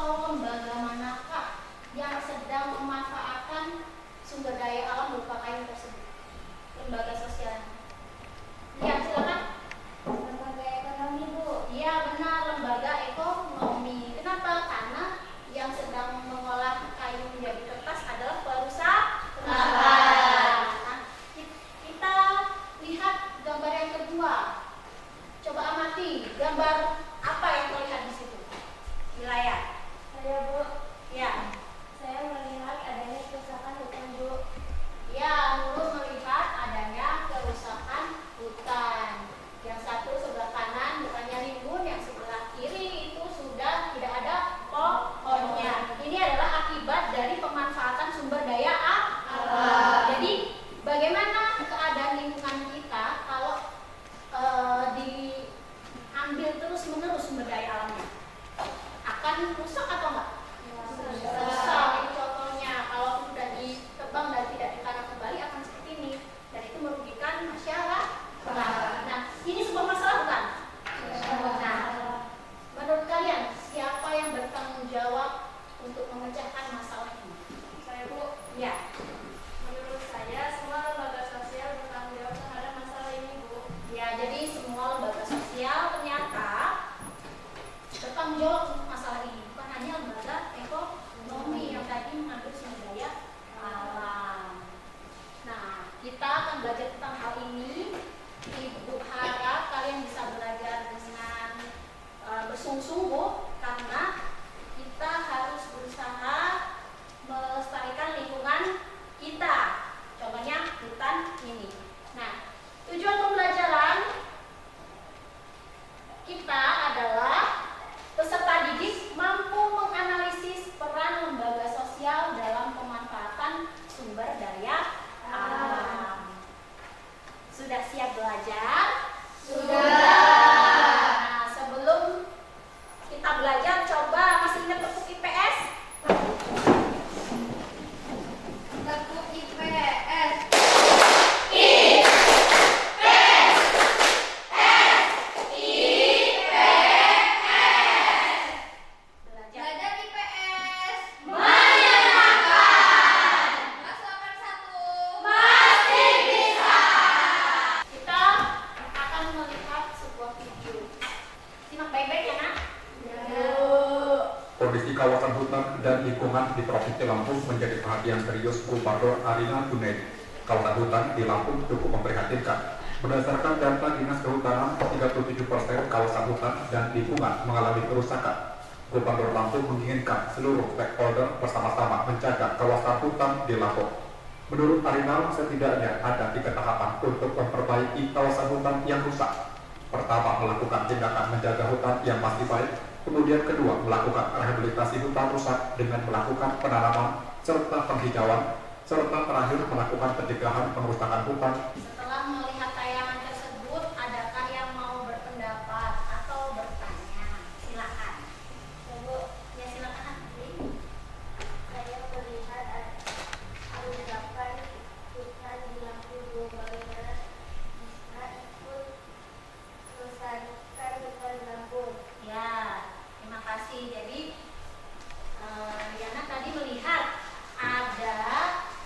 atau lembaga manakah yang sedang memanfaatkan sumber daya alam berupa kayu tersebut? Lembaga sosial. Ya, silakan. Lembaga ekonomi, Bu. Iya, benar, lembaga ekonomi. Kenapa? Karena yang sedang mengolah kayu menjadi kertas adalah perusahaan. Nah, kita lihat gambar yang kedua. Coba amati gambar apa yang terlihat di situ di layar. Saya, Bu. Ya, Saya melihat adanya kerusakan hutan, Bu. ya, Nurul melihat adanya kerusakan hutan. Yang satu sebelah kanan bukannya rimbun, yang sebelah kiri itu sudah tidak ada pohonnya. Ini adalah akibat dari pemanfaatan sumber daya alam. Jadi bagaimana keadaan lingkungan kita kalau diambil terus-menerus sumber daya alamnya? Akan rusak atau enggak? Rusak. Itu contohnya, kalau sudah ditebang dan tidak ditanam kembali akan seperti ini, dan itu merugikan masyarakat. Nah, ini sebuah masalah bukan? Nah, menurut kalian siapa yang bertanggung jawab untuk memecahkan masalah ini? Saya, Bu. Ya, Menurut saya, semua lembaga sosial bertanggung jawab terhadap masalah ini, Bu. ya, jadi semua lembaga sosial ternyata bertanggung jawab untuk masalah ini, bukan hanya lembaga ekonomi yang tadi mengambil sumber daya alam. Nah, kita akan belajar tentang hal ini. Ibu harap kalian bisa belajar dengan bersungguh-sungguh, karena kita harus berusaha melestarikan lingkungan kita. Contohnya hutan ini. Nah, tujuan pembelajaran kita adalah peserta didik mampu menganalisis peran lembaga sosial dalam pemanfaatan sumber daya alam. Sudah siap belajar? Nah, sebelum kita belajar, coba masih ingat tepuk IPS? Tepuk IPS. Belajar. Belajar IPS. Menyenangkan. Kelas 81. Pasti bisa. Kita akan melihat sebuah video. Simak baik-baik ya, Nak. Kondisi kawasan hutan dan lingkungan di Provinsi Lampung menjadi perhatian serius Gubernur Arina Junaidi. Kawasan hutan di Lampung cukup memprihatinkan. Berdasarkan data Dinas Kehutanan, 37% kawasan hutan dan lingkungan mengalami kerusakan. Gubernur Lampung menginginkan seluruh stakeholder bersama-sama menjaga kawasan hutan di Lampung. Menurut Arina, setidaknya ada 3 tahapan untuk memperbaiki kawasan hutan yang rusak. Pertama, melakukan tindakan menjaga hutan yang masih baik. Kemudian kedua, melakukan rehabilitasi hutan rusak dengan melakukan penanaman serta penghijauan. Serta terakhir, melakukan pencegahan pengerusakan hutan. Setelah melihat tayangan tersebut, adakah yang mau berpendapat atau bertanya? Silakan. Bu, Ya, silakan. saya melihat kerusakan hutan di Lampung, Bu. Bagaimana bisa ikut melestarikan hutan di Lampung? Ya, terima kasih. Jadi Yana tadi melihat ada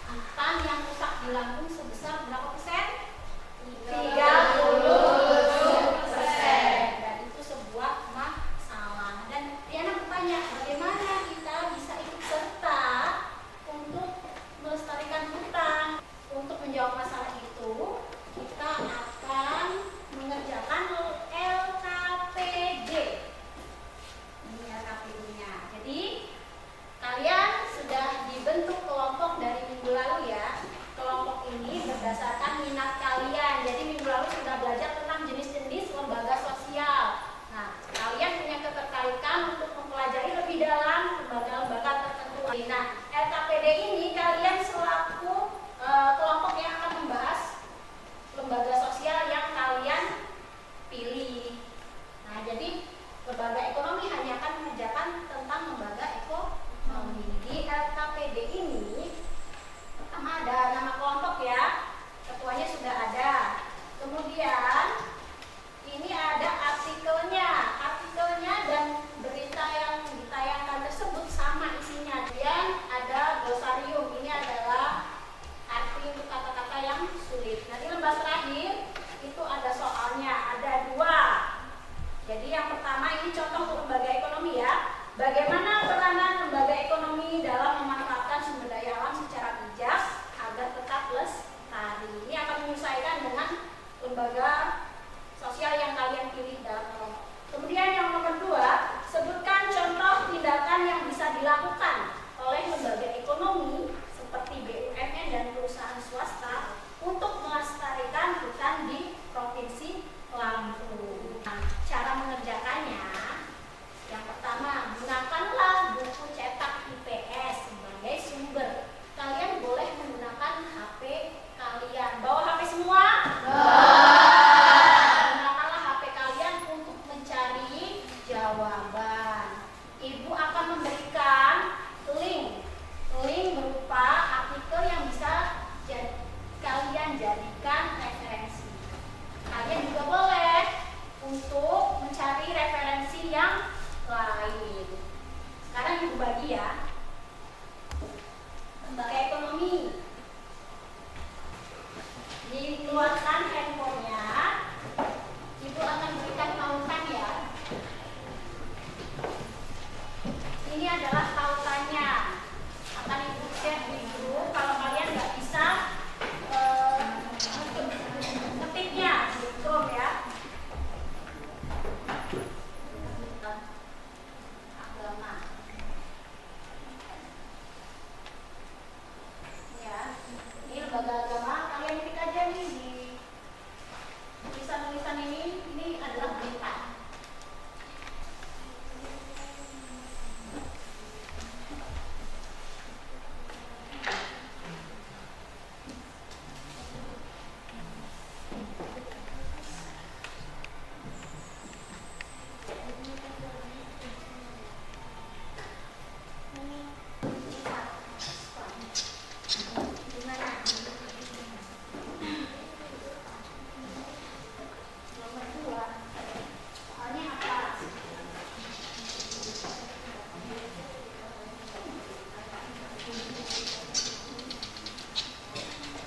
hutan yang rusak di Lampung sebesar berapa persen? lembaga sosial yang kalian pilih dalam kelompok. Kemudian yang nomor 2, sebutkan contoh tindakan yang bisa dilakukan oleh lembaga ekonomi seperti BUMN dan perusahaan swasta untuk melestarikan hutan di Provinsi Lampung. Nah, cara mengerjakannya, yang pertama, gunakanlah buku cetak IPS sebagai sumber. Kalian boleh menggunakan HP kalian. Bawa HP semua? Gunakanlah HP kalian untuk mencari jawaban. Ibu akan memberikan link berupa artikel yang bisa kalian jadikan referensi. Kalian juga boleh untuk mencari referensi yang lain. Sekarang ibu bagi ya. Lembaga ekonomi, dikeluarkan handphonenya. Ibu akan berikan tautan ya. Ini adalah tautannya. Akan ibu share di grup. Kalau kalian nggak bisa ketiknya di Chrome ya. Agama. Ya, ini lembaga agama. Kalian ketik aja nih di tulisan-tulisan ini adalah berita. Nomor 2, soalnya apa?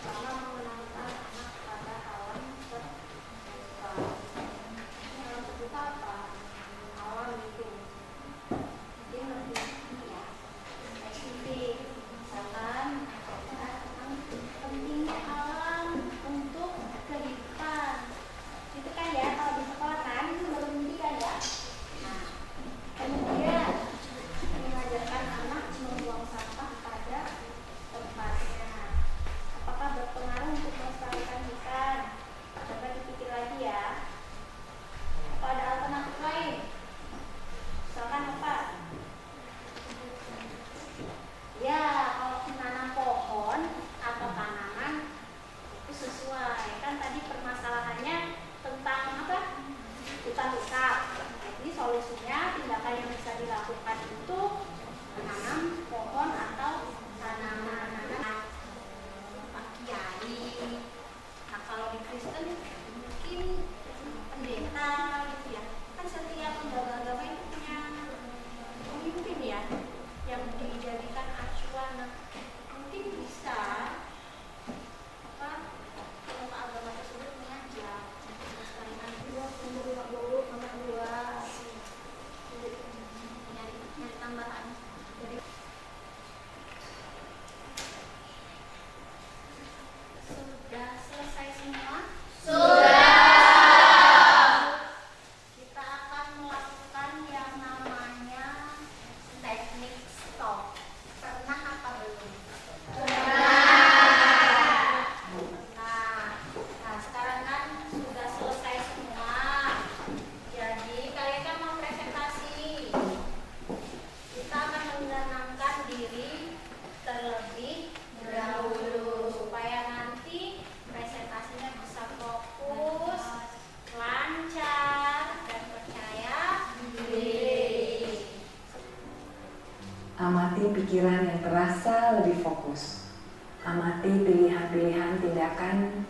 Cara mengenalkan anak pada alam terbuka. Alam terbuka apa? Alam itu. Mungkin lebih ya spesifik. Misalkan tentang pentingnya alam untuk kehidupan. Itu kan ya, kalau di sekolah kan belum pendidikan ya. Nah, kemudian mengajarkan anak membuang sampah pada tempatnya. Apakah berpengaruh untuk melestarikan hutan? Coba dipikir lagi ya. Apa ada alternatif lain? Misalkan apa? Ya, kalau menanam pohon atau tanaman itu sesuai. Kan tadi permasalahannya tentang apa? Hutan rusak. Jadi solusinya, tindakan yang bisa dilakukan itu menanam pohon atau tanaman. Pak Kiai. Nah, kalau di Kristen mungkin pendeta gitu ya. Kan setiap lembaga agama itu punya pemimpin ya yang dijadikan acuan. Nah, mungkin bisa apa lembaga agama tersebut mengajak melestarikan nomor 2 nyari tambahan dari. Sudah selesai semua? Kita akan melakukan yang namanya teknik stop. Pernah apa belum? Nah, sekarang kan sudah selesai semua. Jadi kalian kan mau presentasi. Kita akan menenangkan diri terlebih dahulu supaya nanti presentasinya bisa fokus, lancar, dan percaya diri. Amati pikiran yang terasa lebih fokus. Amati pilihan-pilihan tindakan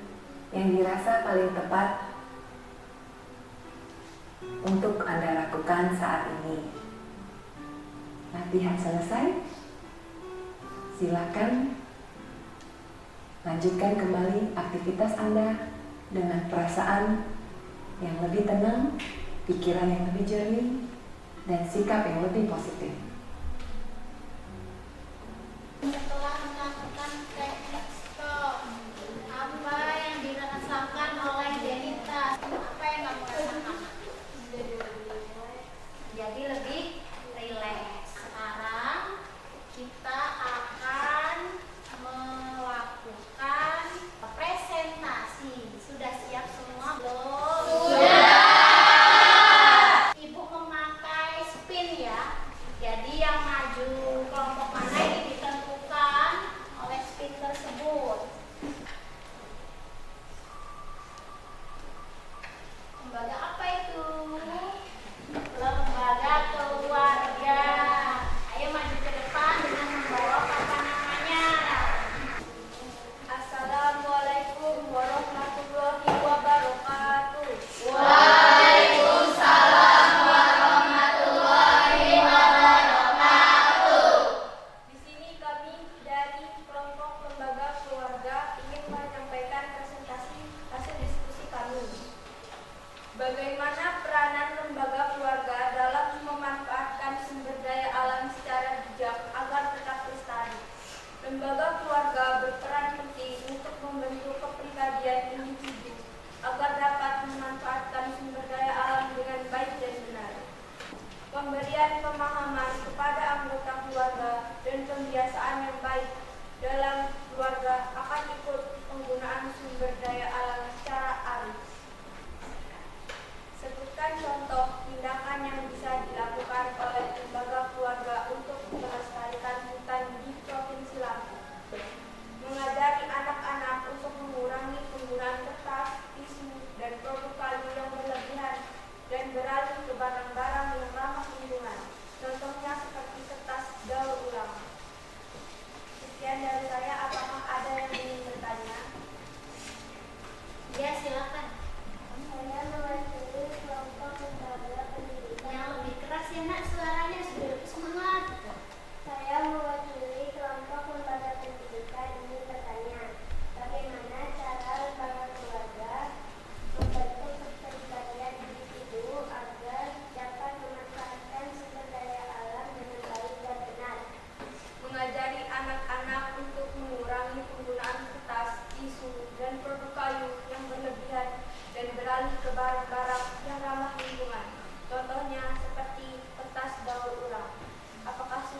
yang dirasa paling tepat untuk Anda lakukan saat ini. Latihan selesai. Silakan lanjutkan kembali aktivitas Anda dengan perasaan yang lebih tenang, pikiran yang lebih jernih, dan sikap yang lebih positif. Setelah melakukan teknik stop, apa yang dirasakan oleh Denny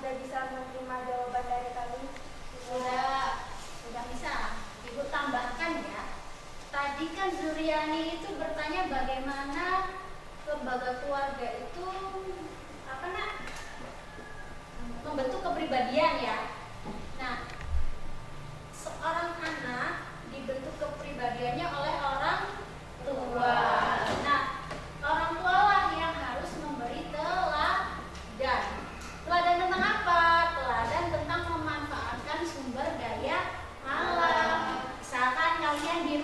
sudah bisa menerima jawaban dari kami? Sudah bisa. Ibu tambahkan ya. Tadi kan Zuriani itu bertanya bagaimana lembaga keluarga itu membentuk kepribadian ya. Nah, seorang anak dibentuk kepribadiannya oleh orang tua. Nah, orang tua lah yang harus memberi teladan. Teladan tentang apa? Teladan tentang memanfaatkan sumber daya alam. Misalkan kalian di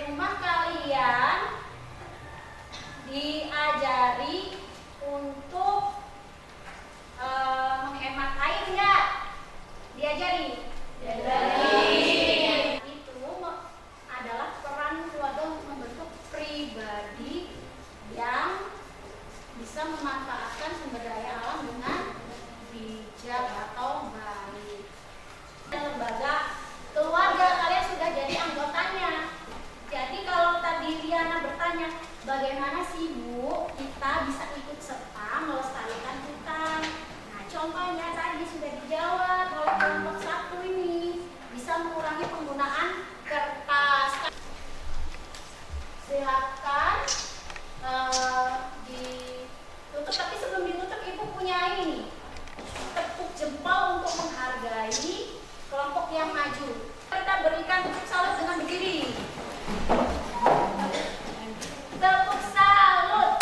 rumah kalian diajari untuk menghemat air enggak? Diajari? Itu adalah peran keluarga untuk membentuk pribadi yang bisa memanfaatkan sumber daya alam dengan bijak atau baik. Dan lembaga keluarga kalian sudah jadi anggotanya. Jadi kalau tadi Liana bertanya, bagaimana sih Bu kita bisa ikut serta melestarikan hutan? Nah, contohnya tadi sudah dijawab oleh kelompok 1 ini, bisa mengurangi penggunaan kertas. Silakan ditutup, tapi sebelum ditutup Ibu punya ini tepuk jempol untuk menghargai kelompok yang maju. Kita berikan tepuk salut dengan berdiri. Tepuk salut.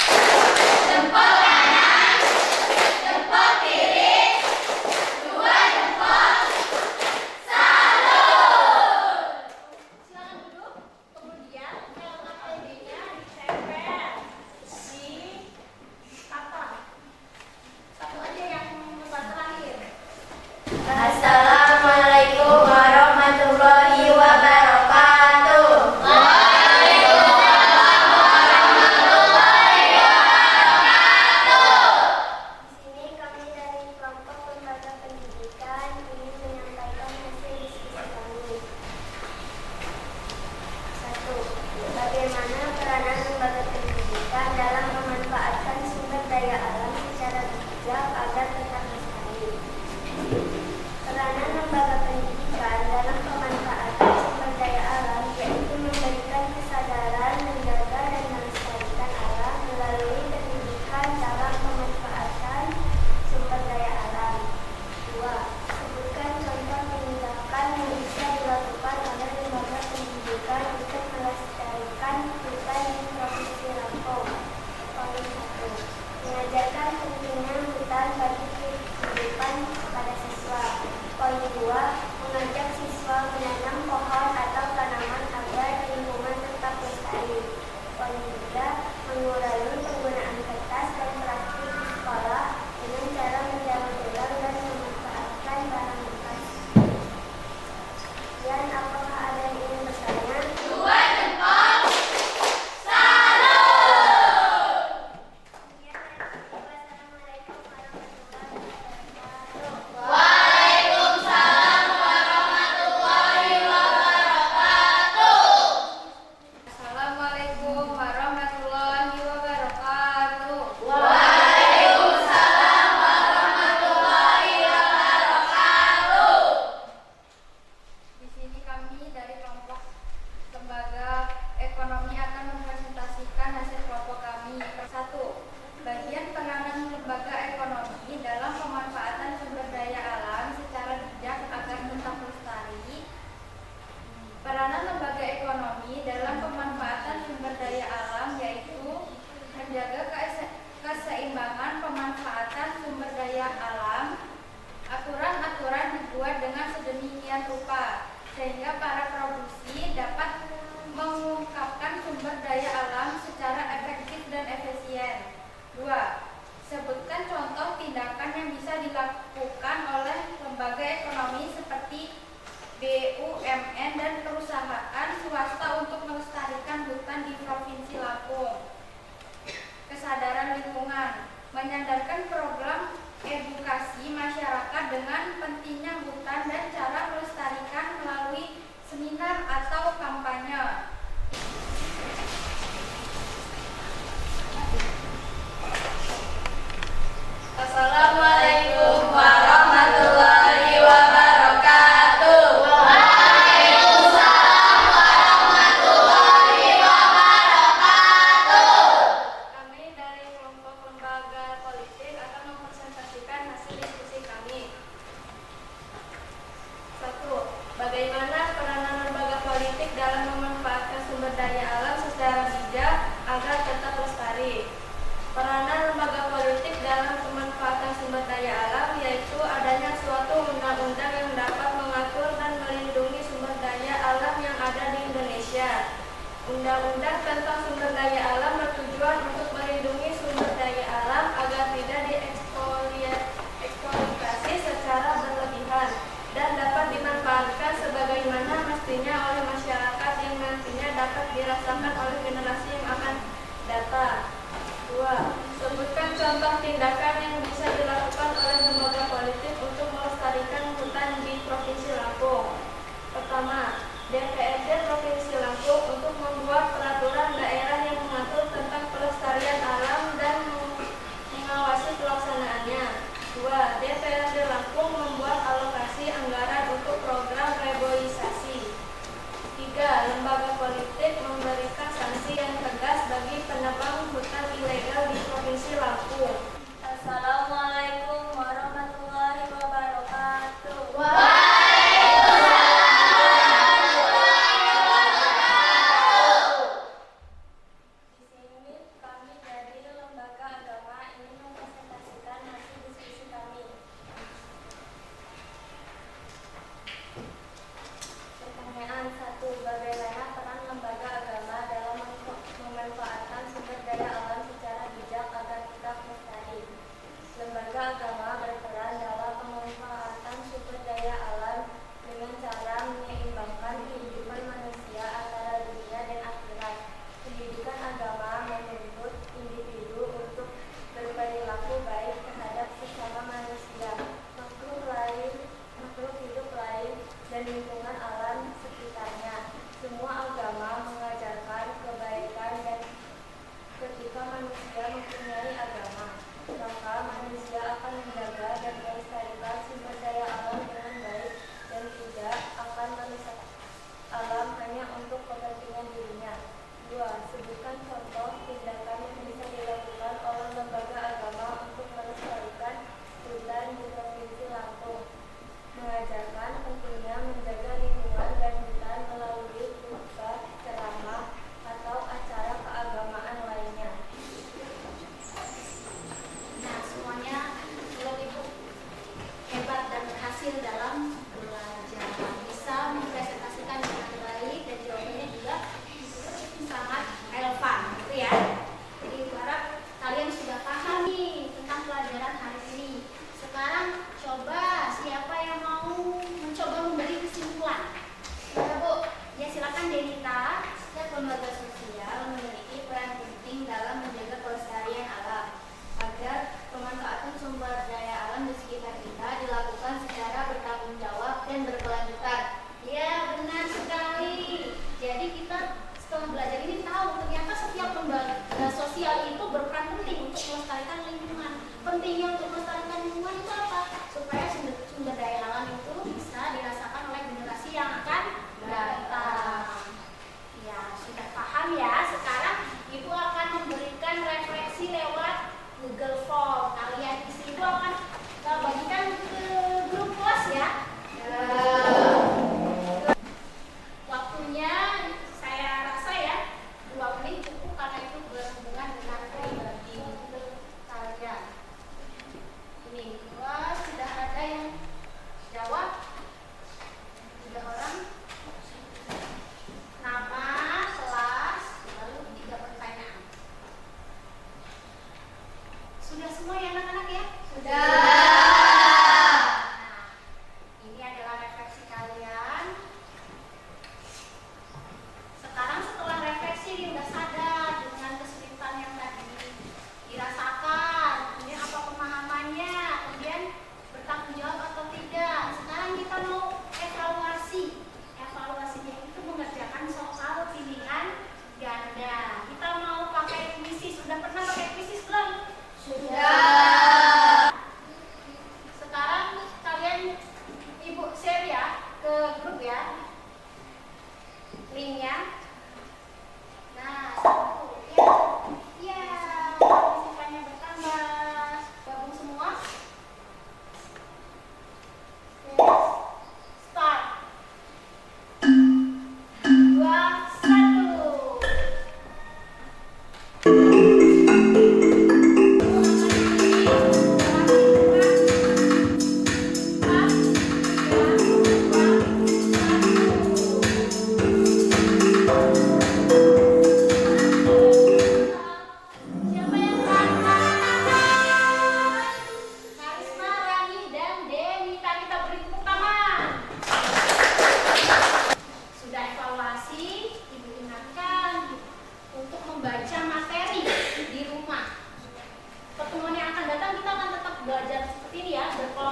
Jempol kanan, jempol kiri, 2 jempol. Salut. Silakan duduk. Kemudian LKPD-nya ditempel di apa? Satu aja yang lebar terakhir. Assalamualaikum warahmatullahi wabarakatuh. Di sini kami dari kelompok lembaga pendidikan ingin menyampaikan hasil diskusi kami. 1. Bagaimana peranan lembaga pendidikan dalam memanfaatkan sumber daya alam secara bijak agar tetap lestari? Peranan lembaga pendidikan dalam pemanfaatan sumber daya alam yaitu memberikan kesadaran menjaga dan melestarikan alam melalui pendidikan dalam pemanfaatan sumber daya alam. 2. Sebutkan contoh tindakan yang bisa dilakukan oleh lembaga pendidikan untuk melestarikan hutan di Provinsi Lampung. Poin 1. Mengajarkan pentingnya hutan bagi kehidupan kepada siswa. Poin 2. Mengajak siswa menanam pohon atau tanaman agar lingkungan tetap lestari. Poin 3. Mengurangi penggunaan kertas dan plastik di sekolah dengan cara mendaur ulang dan memanfaatkan barang bekas. Dan apakah ada yang ingin bertanya? 2 jempol. Salut. Wassalamualaikum warahmatullahi wabarakatuh. Waalaikumsalam warahmatullahi wabarakatuh. Assalamualaikum warahmatullahi wabarakatuh. Waalaikumsalam warahmatullahi wabarakatuh. Di sini kami dari kelompok lembaga ekonomi akan mempresentasikan hasil kelompok kami. 1. Bagian peranan lembaga ekonomi dalam pemanfaatan sumber daya alam secara bijak agar tetap lestari. Peranan lembaga ekonomi dalam pemanfaatan sumber daya alam yaitu menjaga keseimbangan pemanfaatan sumber daya alam. Aturan-aturan dibuat dengan sedemikian rupa sehingga para produksi dapat mengungkapkan sumber daya alam secara efektif dan efisien. 2. Sebutkan contoh tindakan yang bisa dilakukan oleh lembaga ekonomi seperti BUMN dan perusahaan swasta untuk melestarikan hutan di Provinsi Lampung. Kesadaran lingkungan, menyadarkan program edukasi masyarakat dengan pentingnya hutan dan cara melestarikan melalui seminar atau kampanye. Assalamualaikum Undang-undang tentang sumber daya alam bertujuan untuk melindungi sumber daya alam agar tidak dieksploitasi secara berlebihan dan dapat dimanfaatkan sebagaimana mestinya oleh masyarakat yang nantinya dapat dirasakan oleh generasi yang akan datang. 2. Sebutkan contoh tindakan yang bisa dilakukan oleh lembaga politik untuk melestarikan hutan di Provinsi Lampung. Pertama, DPRD Provinsi Lampung untuk membuat peraturan daerah yang mengatur tentang pelestarian alam dan mengawasi pelaksanaannya. 2. DPRD Lampung membuat alokasi anggaran untuk program reboisasi. 3. Lembaga politik memberikan sanksi yang tegas bagi penebang hutan ilegal di Provinsi Lampung. Assalamualaikum warahmatullahi wabarakatuh. Di sini kami dari lembaga agama ingin mempresentasikan hasil diskusi kami. Pertanyaan 1. Bagaimana peran lembaga agama dalam memanfaatkan sumber daya alam secara bijak agar tetap lestari? Lembaga agama berperan dalam pemanfaatan sumber daya alam dengan cara menyeimbangkan kehidupan manusia antara dunia dan akhirat. Pendidikan agama menuntut individu untuk berperilaku baik terhadap sesama manusia, makhluk hidup lain, dan lingkungan alam sekitarnya. Semua agama mengajarkan kebaikan dan ketika manusia mempunyai agama, maka manusia akan menjaga dan melestarikan sumber daya alam dengan baik dan tidak akan merusak alam hanya untuk kepentingan dirinya. 2. Sebutkan contoh tindakan yang bisa dilakukan oleh lembaga agama untuk melestarikan hutan di Provinsi Lampung. Mengajarkan pentingnya menjaga lingkungan dan hutan melalui khutbah, ceramah, atau acara keagamaan lainnya. Nah, semuanya Ibu hebat dan berhasil dalam belajar, bisa mempresentasikan dengan baik dan jawabannya juga sangat relevan, gitu ya. Jadi Ibu harap kalian sudah paham nih tentang pelajaran hari ini. Sekarang coba siapa yang mau mencoba memberi kesimpulan? Ya Bu, ya silakan Denita. Setiap lembaga sosial memiliki peran penting dalam menjaga kelestarian alam agar pemanfaatan sumber daya alam di sekitar kita dilakukan secara bertanggung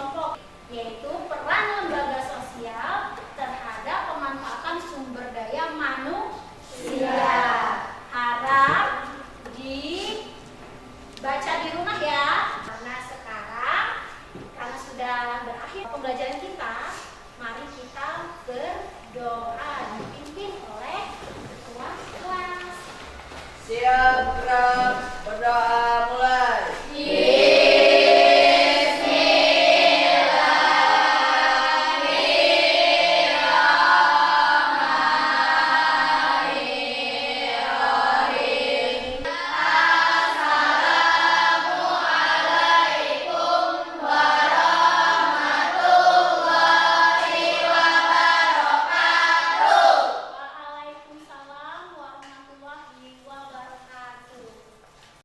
kelompok, yaitu peran lembaga sosial terhadap pemanfaatan sumber daya manusia. Harap dibaca di rumah ya. Karena sekarang, karena sudah berakhir pembelajaran kita, mari kita berdoa dipimpin oleh ketua kelas. Siap, gerak, berdoa.